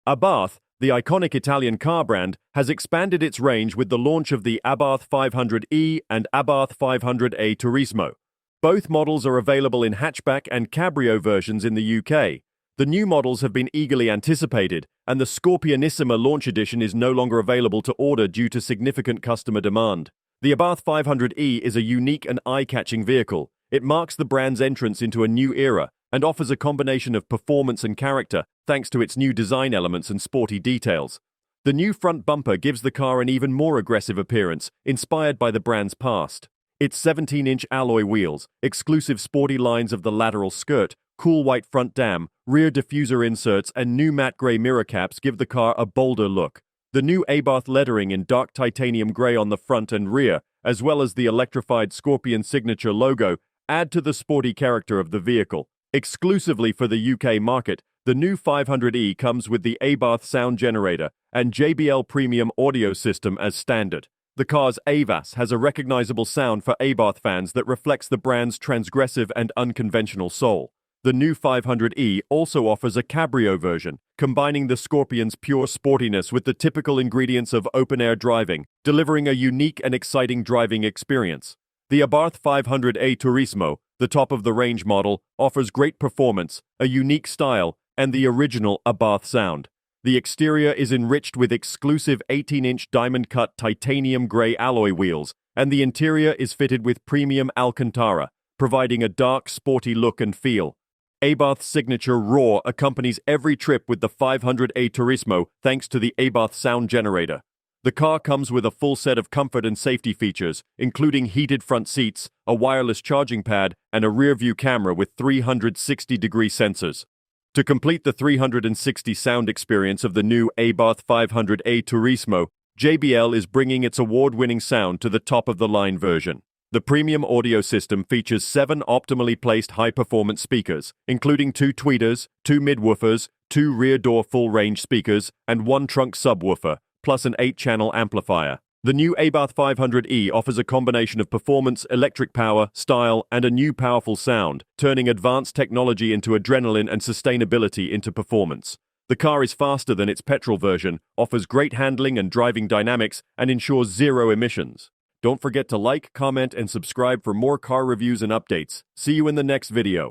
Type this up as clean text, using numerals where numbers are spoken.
Abarth, the iconic Italian car brand, has expanded its range with the launch of the Abarth 500e and Abarth 500a Turismo. Both models are available in hatchback and cabrio versions in the UK. The new models have been eagerly anticipated, and the Scorpionissima launch edition is no longer available to order due to significant customer demand. The Abarth 500e is a unique and eye-catching vehicle. It marks the brand's entrance into a new era and offers a combination of performance and character thanks to its new design elements and sporty details. The new front bumper gives the car an even more aggressive appearance, inspired by the brand's past. Its 17-inch alloy wheels, exclusive sporty lines of the lateral skirt, cool white front dam, rear diffuser inserts, and new matte grey mirror caps give the car a bolder look. The new Abarth lettering in dark titanium grey on the front and rear, as well as the electrified Scorpion signature logo, add to the sporty character of the vehicle. Exclusively for the UK market, the new 500e comes with the Abarth sound generator and JBL premium audio system as standard. The car's AVAS has a recognizable sound for Abarth fans that reflects the brand's transgressive and unconventional soul. The new 500e also offers a cabrio version, combining the Scorpion's pure sportiness with the typical ingredients of open-air driving, delivering a unique and exciting driving experience. The Abarth 500a Turismo, the top-of-the-range model, offers great performance, a unique style, and the original Abarth sound. The exterior is enriched with exclusive 18-inch diamond-cut titanium grey alloy wheels, and the interior is fitted with premium Alcantara, providing a dark, sporty look and feel. Abarth's signature roar accompanies every trip with the 500a Turismo thanks to the Abarth sound generator. The car comes with a full set of comfort and safety features, including heated front seats, a wireless charging pad, and a rear-view camera with 360-degree sensors. To complete the 360 sound experience of the new Abarth 500a Turismo, JBL is bringing its award-winning sound to the top-of-the-line version. The premium audio system features 7 optimally placed high-performance speakers, including 2 tweeters, 2 midwoofers, 2 rear-door full-range speakers, and 1 trunk subwoofer, plus an 8-channel amplifier. The new Abarth 500e offers a combination of performance, electric power, style, and a new powerful sound, turning advanced technology into adrenaline and sustainability into performance. The car is faster than its petrol version, offers great handling and driving dynamics, and ensures 0 emissions. Don't forget to like, comment, and subscribe for more car reviews and updates. See you in the next video.